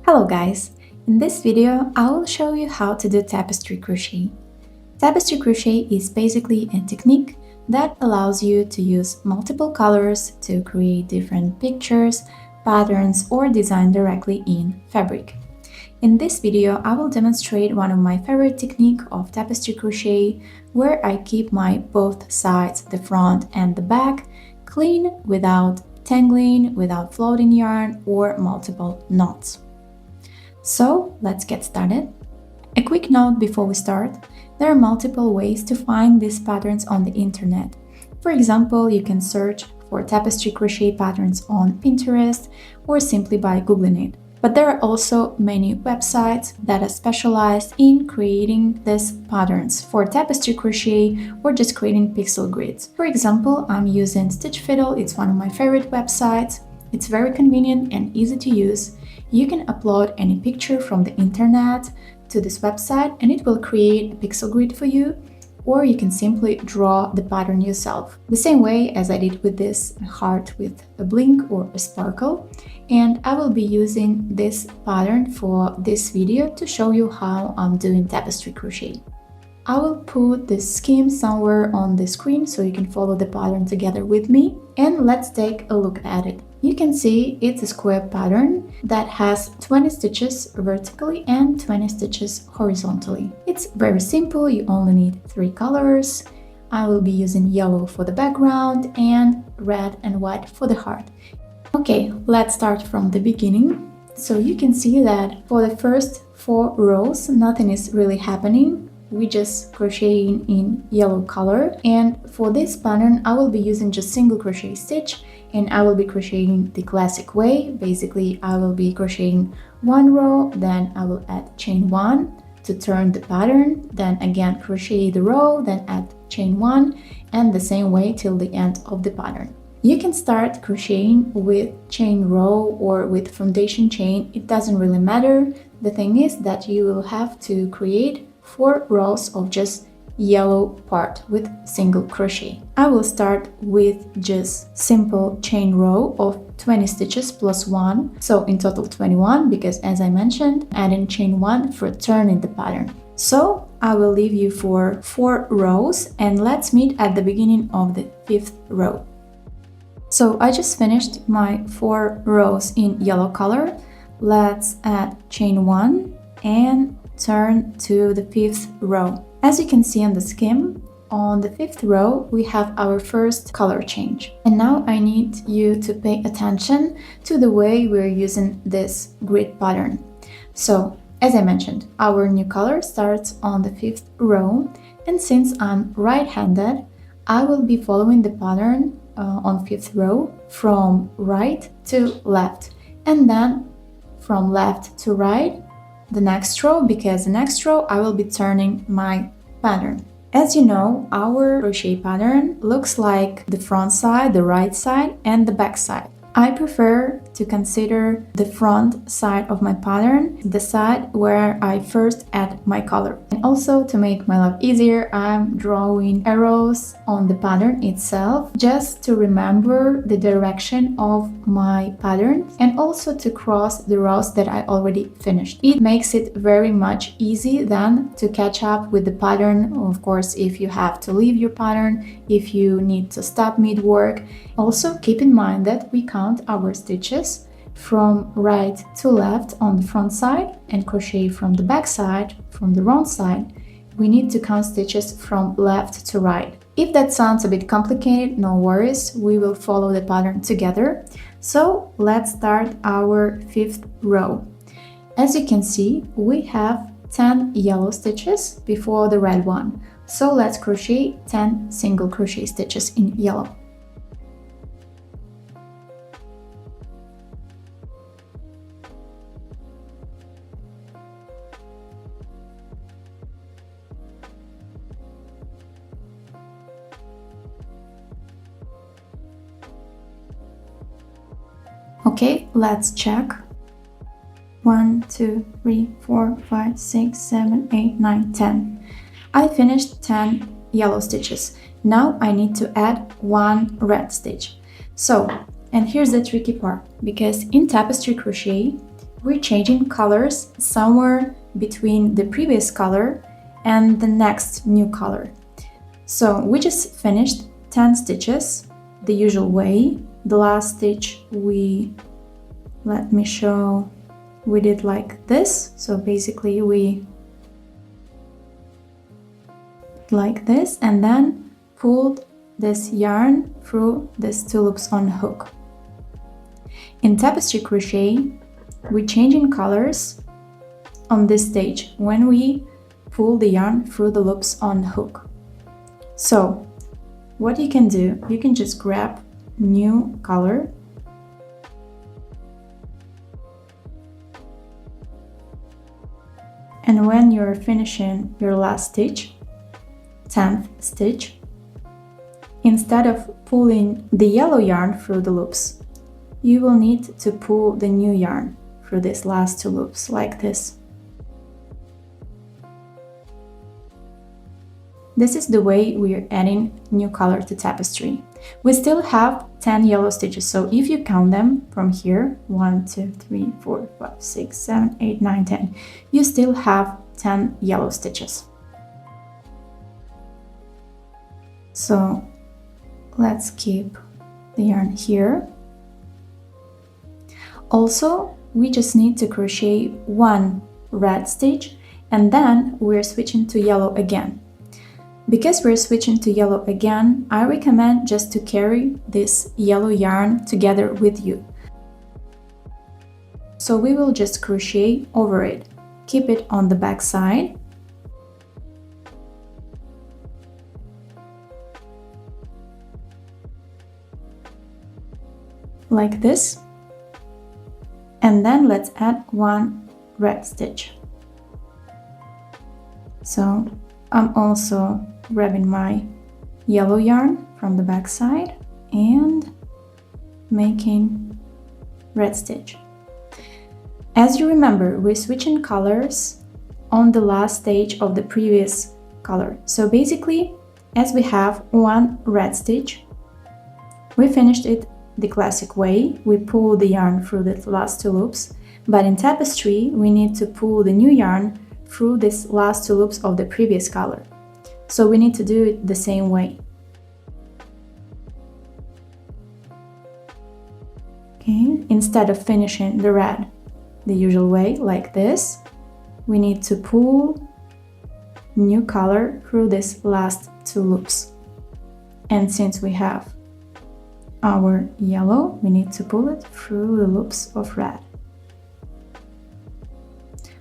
Hello guys! In this video, I will show you how to do tapestry crochet. Tapestry crochet is basically a technique that allows you to use multiple colors to create different pictures, patterns, or design directly in fabric. In this video, I will demonstrate one of my favorite techniques of tapestry crochet, where I keep my both sides, the front and the back, clean without tangling, without floating yarn or multiple knots. So let's get started. A quick note before we start: there are multiple ways to find these patterns on the internet. For example, you can search for tapestry crochet patterns on Pinterest or simply by Googling it. But there are also many websites that are specialized in creating these patterns for tapestry crochet or just creating pixel grids. For example, I'm using Stitch Fiddle. It's one of my favorite websites. It's very convenient and easy to use. You can upload any picture from the internet to this website and it will create a pixel grid for you, or you can simply draw the pattern yourself, the same way as I did with this heart with a blink or a sparkle. And I will be using this pattern for this video to show you how I'm doing tapestry crochet. I will put the scheme somewhere on the screen so you can follow the pattern together with me, and let's take a look at it. You can see it's a square pattern that has 20 stitches vertically and 20 stitches horizontally. It's very simple, you only need 3 colors. I will be using yellow for the background and red and white for the heart. Okay, let's start from the beginning. So you can see that for the first 4 rows, nothing is really happening. We just crocheting in yellow color, and for this pattern I will be using just single crochet stitch, and I will be crocheting the classic way. Basically, I will be crocheting 1 row, then I will add chain 1 to turn the pattern, then again crochet the row, then add chain 1, and the same way till the end of the pattern. You can start crocheting with chain row or with foundation chain, it doesn't really matter. The thing is that you will have to create 4 rows of just yellow part with single crochet. I will start with just simple chain row of 20 stitches plus 1, so in total 21, because as I mentioned, adding chain 1 for turning the pattern. So I will leave you for 4 rows, and let's meet at the beginning of the 5th row. So I just finished my 4 rows in yellow color. Let's add chain 1 and turn to the 5th row. As you can see on the scheme, on the 5th row we have our first color change. And now I need you to pay attention to the way we're using this grid pattern. So, as I mentioned, our new color starts on the 5th row, and since I'm right-handed, I will be following the pattern on 5th row from right to left, and then from left to right the next row, because the next row I will be turning my pattern. As you know, our crochet pattern looks like the front side, the right side, and the back side. I prefer to consider the front side of my pattern, the side where I first add my color. And also, to make my life easier, I'm drawing arrows on the pattern itself just to remember the direction of my pattern and also to cross the rows that I already finished. It makes it very much easy then to catch up with the pattern. Of course, if you have to leave your pattern, if you need to stop mid-work. Also, keep in mind that we count our stitches from right to left on the front side and crochet from the back side, from the wrong side. We need to count stitches from left to right. If that sounds a bit complicated, no worries, we will follow the pattern together. So let's start our 5th row. As you can see, we have 10 yellow stitches before the red one. So let's crochet 10 single crochet stitches in yellow. Okay, let's check. 1, 2, 3, 4, 5, 6, 7, 8, 9, 10. I finished 10 yellow stitches. Now I need to add 1 red stitch. So, and here's the tricky part, because in tapestry crochet we're changing colors somewhere between the previous color and the next new color. So we just finished 10 stitches the usual way. The last stitch let me show, we did like this. So basically we like this and then pulled this yarn through these 2 loops on hook. In tapestry crochet, we're changing colors on this stage when we pull the yarn through the loops on hook. So what you can do, you can just grab new color and when you're finishing your last stitch, 10th stitch, instead of pulling the yellow yarn through the loops, you will need to pull the new yarn through these last 2 loops like this. This is the way we are adding new color to tapestry. We still have 10 yellow stitches, so if you count them from here, 1, 2, 3, 4, 5, 6, 7, 8, 9, 10, you still have 10 yellow stitches. So let's keep the yarn here. Also, we just need to crochet 1 red stitch and then we're switching to yellow again. Because we're switching to yellow again, I recommend just to carry this yellow yarn together with you. So we will just crochet over it. Keep it on the back side. Like this. And then let's add 1 red stitch. So I'm also grabbing my yellow yarn from the back side and making red stitch. As you remember, we're switching colors on the last stage of the previous color. So basically, as we have 1 red stitch, we finished it the classic way. We pull the yarn through the last 2 loops, but in tapestry, we need to pull the new yarn through these last 2 loops of the previous color. So we need to do it the same way. Okay, instead of finishing the red the usual way, like this, we need to pull new color through these last 2 loops. And since we have our yellow, we need to pull it through the loops of red.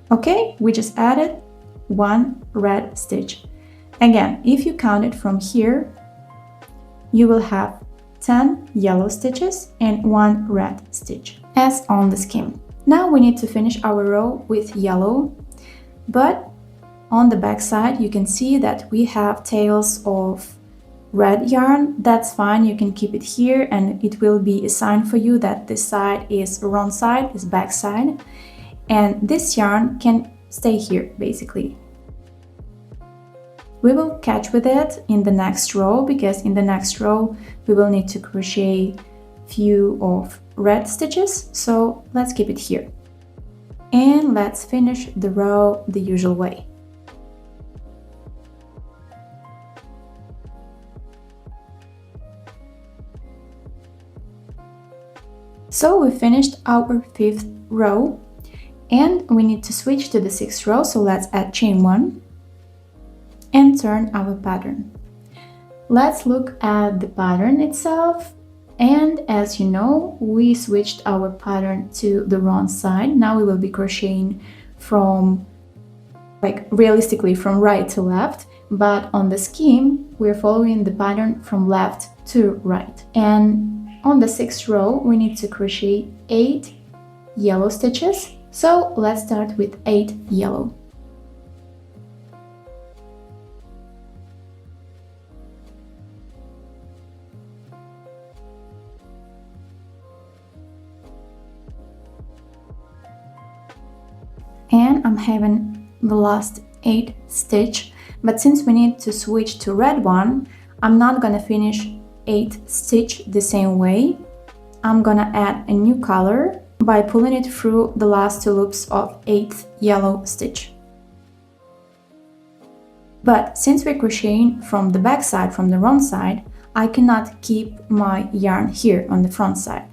Okay, we just added 1 red stitch. Again, if you count it from here, you will have 10 yellow stitches and 1 red stitch, as on the scheme. Now we need to finish our row with yellow, but on the back side you can see that we have tails of red yarn. That's fine, you can keep it here and it will be a sign for you that this side is wrong side, is back side, and this yarn can stay here basically. We will catch with it in the next row, because in the next row we will need to crochet few of red stitches, so let's keep it here. And let's finish the row the usual way. So we finished our 5th row and we need to switch to the 6th row, so let's add chain 1 and turn our pattern. Let's look at the pattern itself, and as you know, we switched our pattern to the wrong side. Now we will be crocheting from, like, realistically from right to left, but on the scheme we're following the pattern from left to right. And on the 6th row we need to crochet 8 yellow stitches, so let's start with 8 yellow. And I'm having the last 8 stitch, but since we need to switch to red one, I'm not gonna finish 8 stitch the same way. I'm gonna add a new color by pulling it through the last 2 loops of 8th yellow stitch. But since we're crocheting from the back side, from the wrong side, I cannot keep my yarn here on the front side.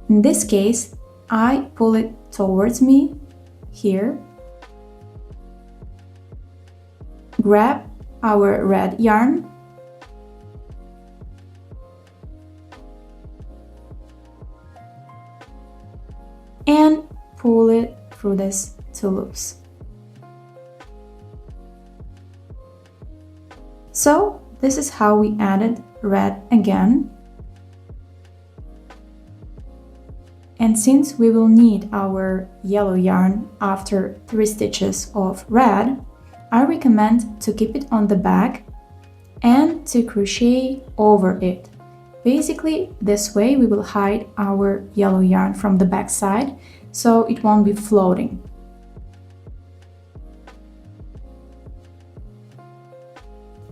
In this case, I pull it towards me here, grab our red yarn, and pull it through these 2 loops. So this is how we added red again. And since we will need our yellow yarn after 3 stitches of red, I recommend to keep it on the back and to crochet over it. Basically, this way we will hide our yellow yarn from the back side, so it won't be floating.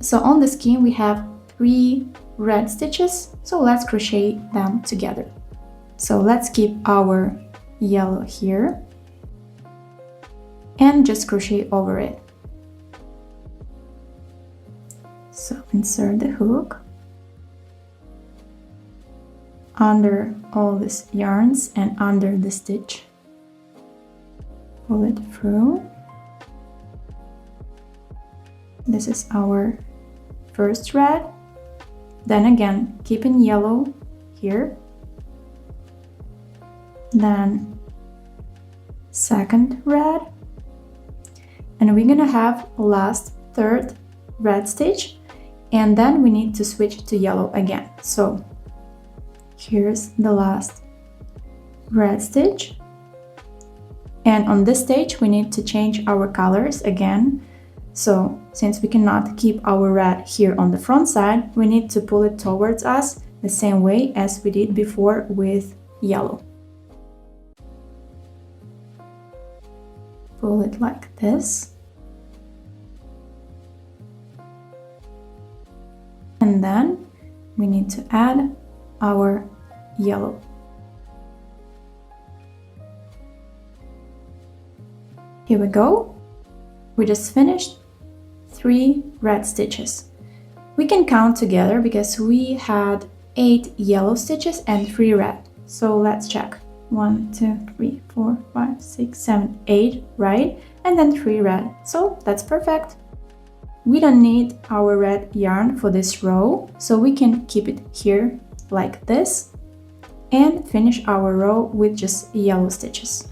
So on the skein we have 3 red stitches, so let's crochet them together. So let's keep our yellow here and just crochet over it. So insert the hook under all these yarns and under the stitch. Pull it through. This is our first red. Then again, keep in yellow here. Then second red. And we're gonna have last third red stitch, and then we need to switch to yellow again. So here's the last red stitch, and on this stage we need to change our colors again. So since we cannot keep our red here on the front side, we need to pull it towards us the same way as we did before with yellow. Pull it like this. And then we need to add our yellow. Here we go. We just finished 3 red stitches. We can count together because we had 8 yellow stitches and 3 red. So let's check. 1, 2, 3, 4, 5, 6, 7, 8, right? And then 3 red. So that's perfect. We don't need our red yarn for this row, so we can keep it here like this and finish our row with just yellow stitches.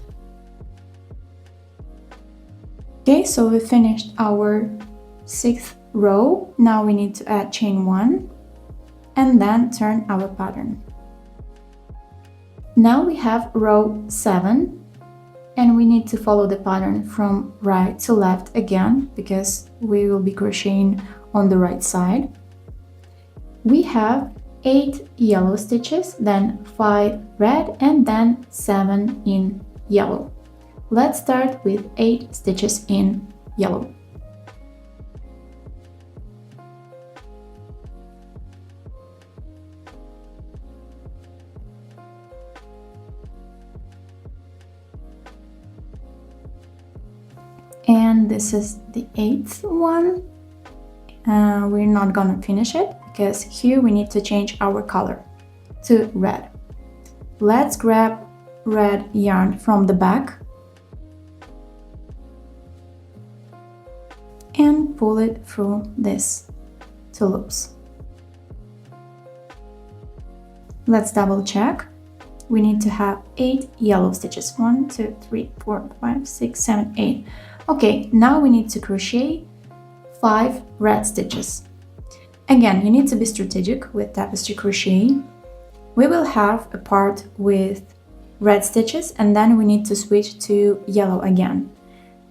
Okay, so we finished our 6th row. Now we need to add chain 1 and then turn our pattern. Now we have row 7 and we need to follow the pattern from right to left again because we will be crocheting on the right side. We have 8 yellow stitches, then 5 red and then 7 in yellow. Let's start with 8 stitches in yellow. And this is the 8th one. We're not gonna finish it because here we need to change our color to red. Let's grab red yarn from the back and pull it through these 2 loops. Let's double check. We need to have 8 yellow stitches. 1, 2, 3, 4, 5, 6, 7, 8. Okay, now we need to crochet 5 red stitches. Again, you need to be strategic with tapestry crochet. We will have a part with red stitches and then we need to switch to yellow again.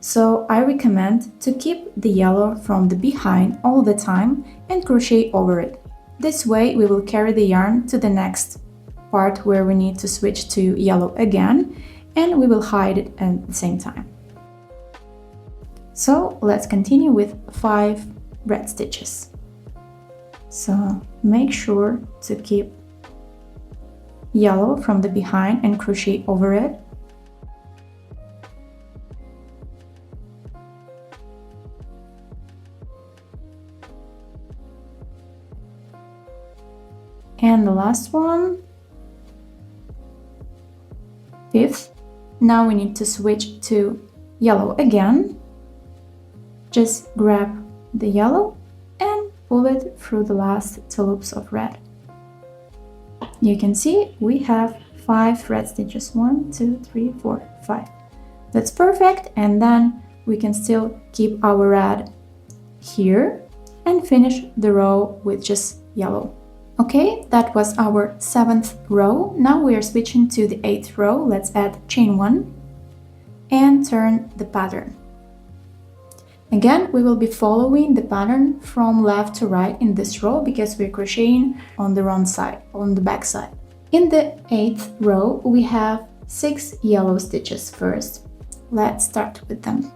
So I recommend to keep the yellow from the behind all the time and crochet over it. This way we will carry the yarn to the next part where we need to switch to yellow again, and we will hide it at the same time. So let's continue with 5 red stitches. So make sure to keep yellow from the behind and crochet over it. And the last one, fifth. Now we need to switch to yellow again. Just grab the yellow and pull it through the last 2 loops of red. You can see we have 5 thread stitches. 1, 2, 3, 4, 5. That's perfect, and then we can still keep our red here and finish the row with just yellow. Okay, that was our 7th row. Now we are switching to the 8th row. Let's add chain 1 and turn the pattern. Again, we will be following the pattern from left to right in this row because we're crocheting on the wrong side, on the back side. In the 8th row, we have 6 yellow stitches first. Let's start with them.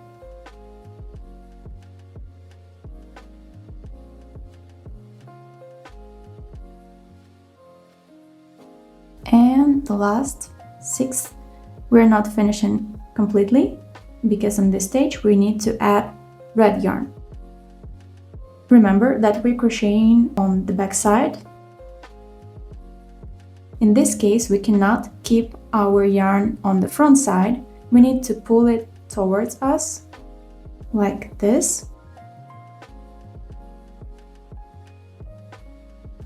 And the last 6, we're not finishing completely because on this stage we need to add red yarn. Remember that we're crocheting on the back side. In this case, we cannot keep our yarn on the front side. We need to pull it towards us like this.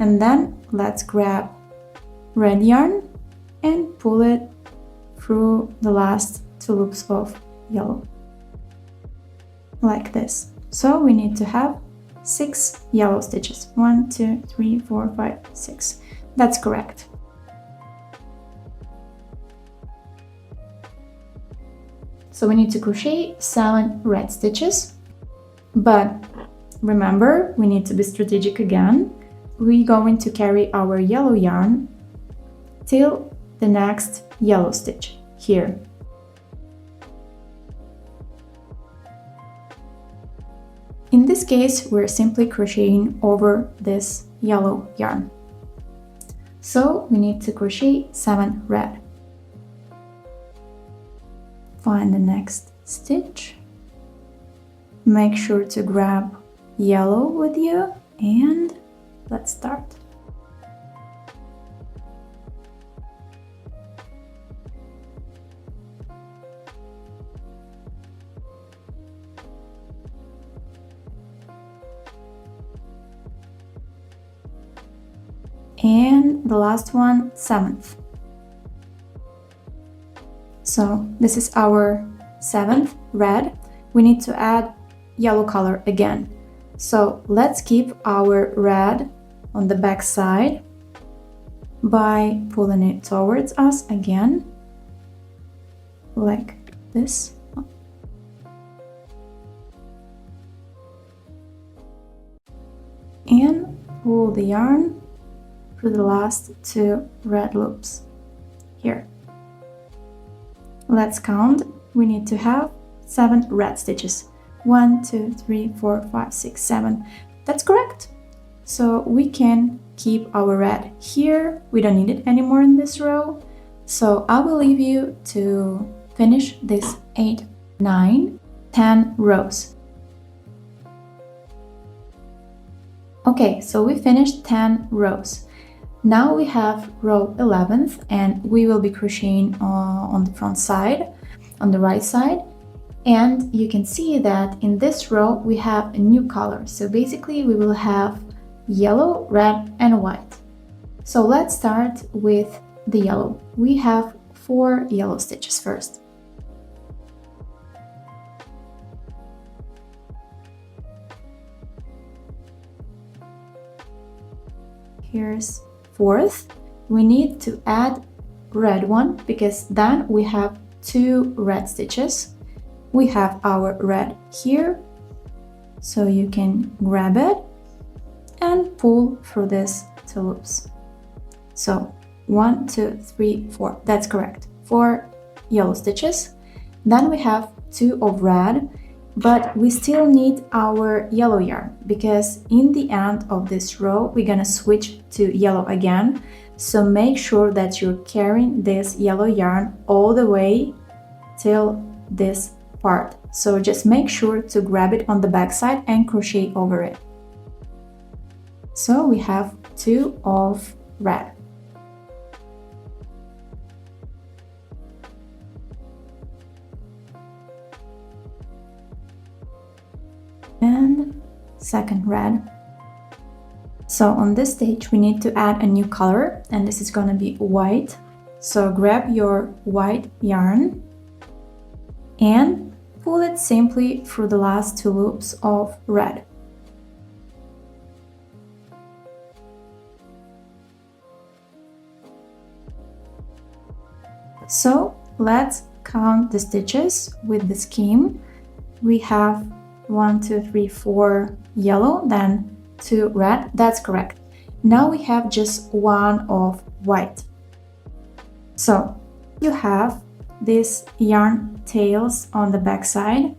And then let's grab red yarn and pull it through the last 2 loops of yellow, like this. So we need to have 6 yellow stitches. 1, 2, 3, 4, 5, 6. That's correct. So we need to crochet 7 red stitches, but remember, we need to be strategic again. We're going to carry our yellow yarn till the next yellow stitch here. In this case, we're simply crocheting over this yellow yarn. So we need to crochet 7 red. Find the next stitch. Make sure to grab yellow with you and let's start. And the last one, 7th. So this is our 7th red. We need to add yellow color again. So let's keep our red on the back side by pulling it towards us again, like this. And pull the yarn through the last 2 red loops here. Let's count. We need to have 7 red stitches. 1, 2, 3, 4, 5, 6, 7. That's correct. So we can keep our red here. We don't need it anymore in this row. So I will leave you to finish this 8, 9, 10 rows. Okay, so we finished 10 rows. Now we have row 11th and we will be crocheting on the front side, on the right side. And you can see that in this row we have a new color. So basically we will have yellow, red and white. So let's start with the yellow. We have 4 yellow stitches first. Here's 4th. We need to add red one because then we have 2 red stitches. We have our red here, so you can grab it and pull through this 2 loops. So 1, 2, 3, 4. That's correct. 4 yellow stitches. Then we have 2 of red, but we still need our yellow yarn because in the end of this row we're gonna switch to yellow again. So make sure that you're carrying this yellow yarn all the way till this part. So just make sure to grab it on the back side and crochet over it. So we have 2 of red. And second red. So on this stage we need to add a new color, and this is going to be white. So grab your white yarn and pull it simply through the last 2 loops of red. So let's count the stitches with the scheme. We have 1, 2, 3, 4 yellow, then 2 red. That's correct. Now we have just 1 of white. So you have these yarn tails on the back side.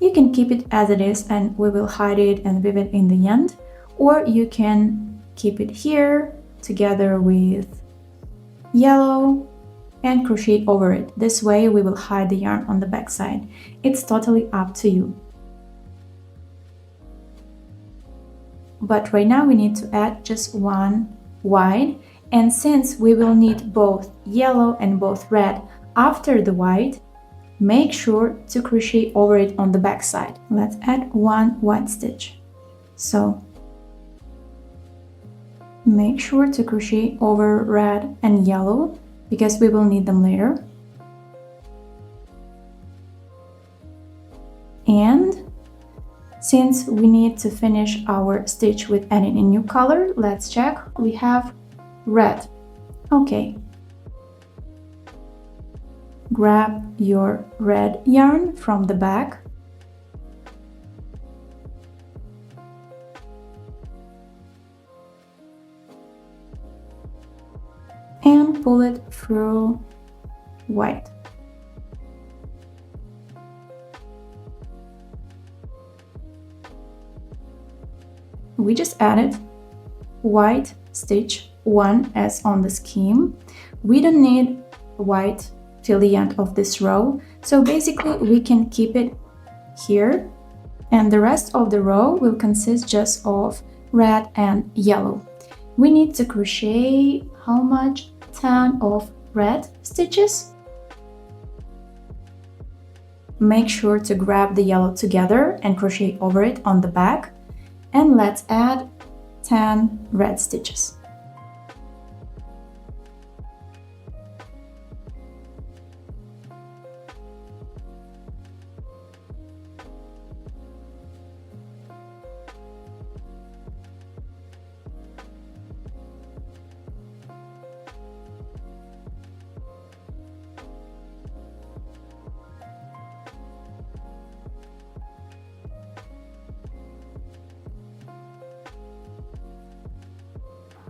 You can keep it as it is and we will hide it and weave it in the end, or you can keep it here together with yellow and crochet over it. This way we will hide the yarn on the back side. It's totally up to you. But right now we need to add just 1 white, and since we will need both yellow and both red after the white, make sure to crochet over it on the back side. Let's add 1 white stitch. So make sure to crochet over red and yellow because we will need them later. And since we need to finish our stitch with adding a new color, let's check. We have red. Okay. Grab your red yarn from the back and pull it through white. We just added white stitch 1 as on the scheme. We don't need white till the end of this row, so basically we can keep it here, and the rest of the row will consist just of red and yellow. We need to crochet how much? 10 of red stitches. Make sure to grab the yellow together and crochet over it on the back, and let's add 10 red stitches.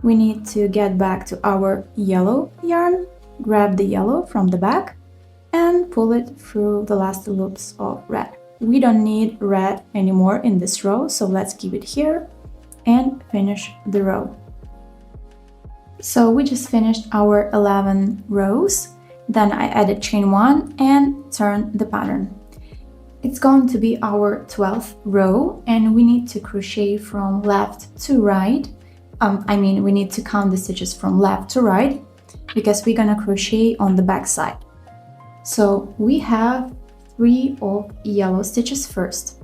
We need to get back to our yellow yarn, grab the yellow from the back and pull it through the last loops of red. We don't need red anymore in this row, so let's keep it here and finish the row. So we just finished our 11 rows. Then I added chain 1 and turned the pattern. It's going to be our 12th row and we need to crochet from left to right. We need to count the stitches from left to right because we're gonna crochet on the back side. So we have 3 of yellow stitches first.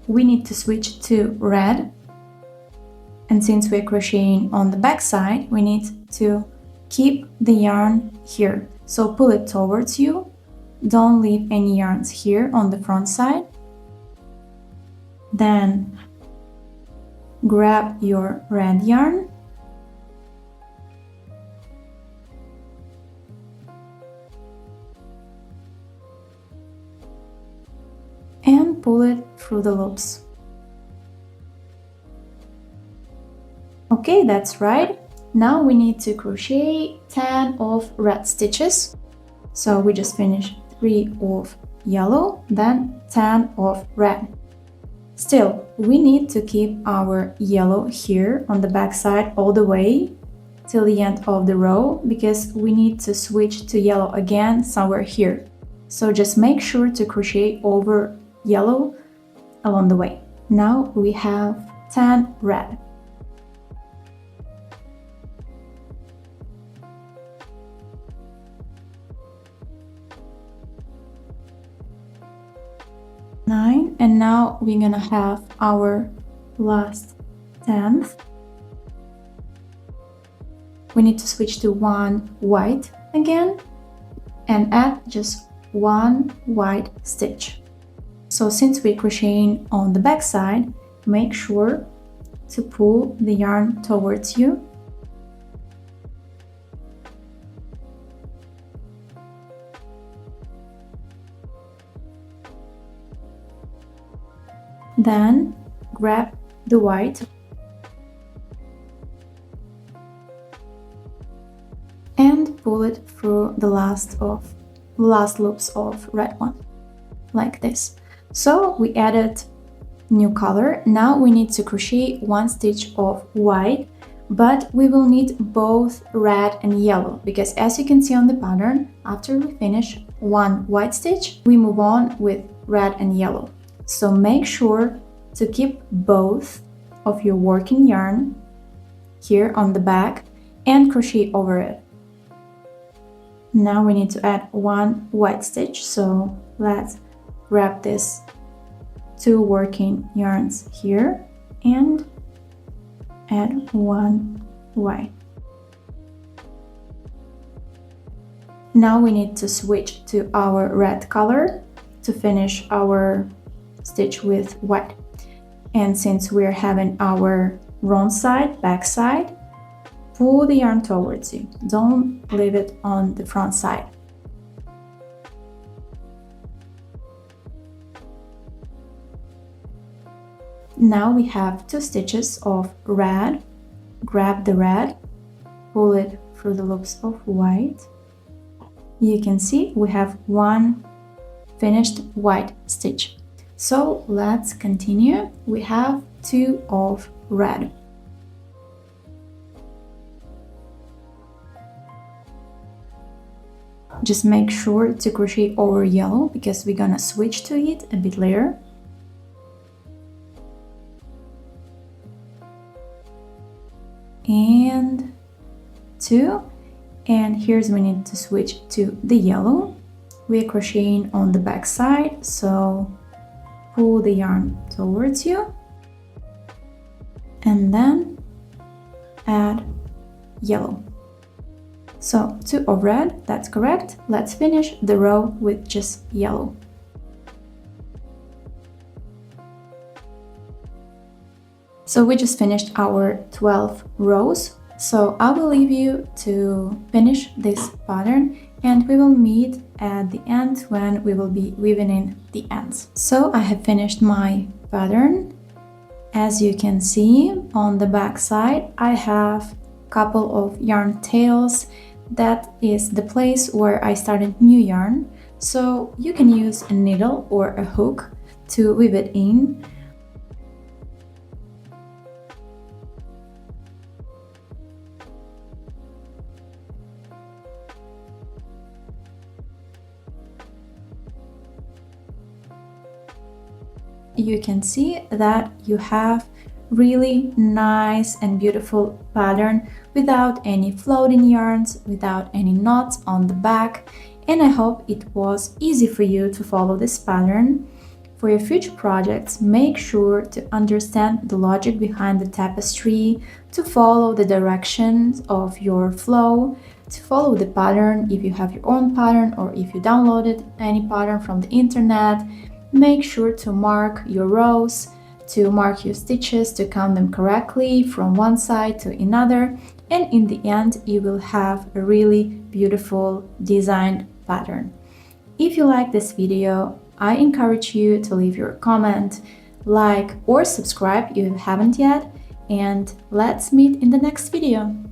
We need to switch to red, and since we're crocheting on the back side, we need to keep the yarn here. So pull it towards you, don't leave any yarns here on the front side. Then grab your red yarn and pull it through the loops. Okay, that's right. Now we need to crochet 10 of red stitches. So we just finished 3 of yellow, then 10 of red. Still, we need to keep our yellow here on the back side all the way till the end of the row, because we need to switch to yellow again somewhere here. So just make sure to crochet over yellow along the way. Now we have 10 red. Nine, and now we're gonna have our last 10th. We need to switch to one white again and add just one white stitch. So since we're crocheting on the back side, make sure to pull the yarn towards you. Then grab the white and pull it through the last loops of red one, like this. So we added new color. Now we need to crochet one stitch of white, but we will need both red and yellow, because as you can see on the pattern, after we finish one white stitch, we move on with red and yellow. So make sure to keep both of your working yarn here on the back and crochet over it. Now we need to add one white stitch, so let's grab this 2 working yarns here and add one white. Now we need to switch to our red color to finish our stitch with white. And since we're having our wrong side, back side, pull the yarn towards you. Don't leave it on the front side. Now we have 2 stitches of red. Grab the red, pull it through the loops of white. You can see we have one finished white stitch. So let's continue. We have 2 of red. Just make sure to crochet over yellow, because we're gonna switch to it a bit later. And 2, and here's we need to switch to the yellow. We're crocheting on the back side, so pull the yarn towards you and then add yellow. So 2 of red, that's correct. Let's finish the row with just yellow. So we just finished our 12 rows. So I will leave you to finish this pattern, and we will meet at the end when we will be weaving in the ends. So I have finished my pattern. As you can see on the back side, I have a couple of yarn tails. That is the place where I started new yarn. So you can use a needle or a hook to weave it in. You can see that you have really nice and beautiful pattern without any floating yarns, without any knots on the back, and I hope it was easy for you to follow this pattern. For your future projects, make sure to understand the logic behind the tapestry, to follow the directions of your flow, to follow the pattern if you have your own pattern or if you downloaded any pattern from the internet. Make sure to mark your rows, to mark your stitches, to count them correctly from one side to another, and in the end you will have a really beautiful designed pattern. If you like this video, I encourage you to leave your comment, like or subscribe if you haven't yet, and let's meet in the next video.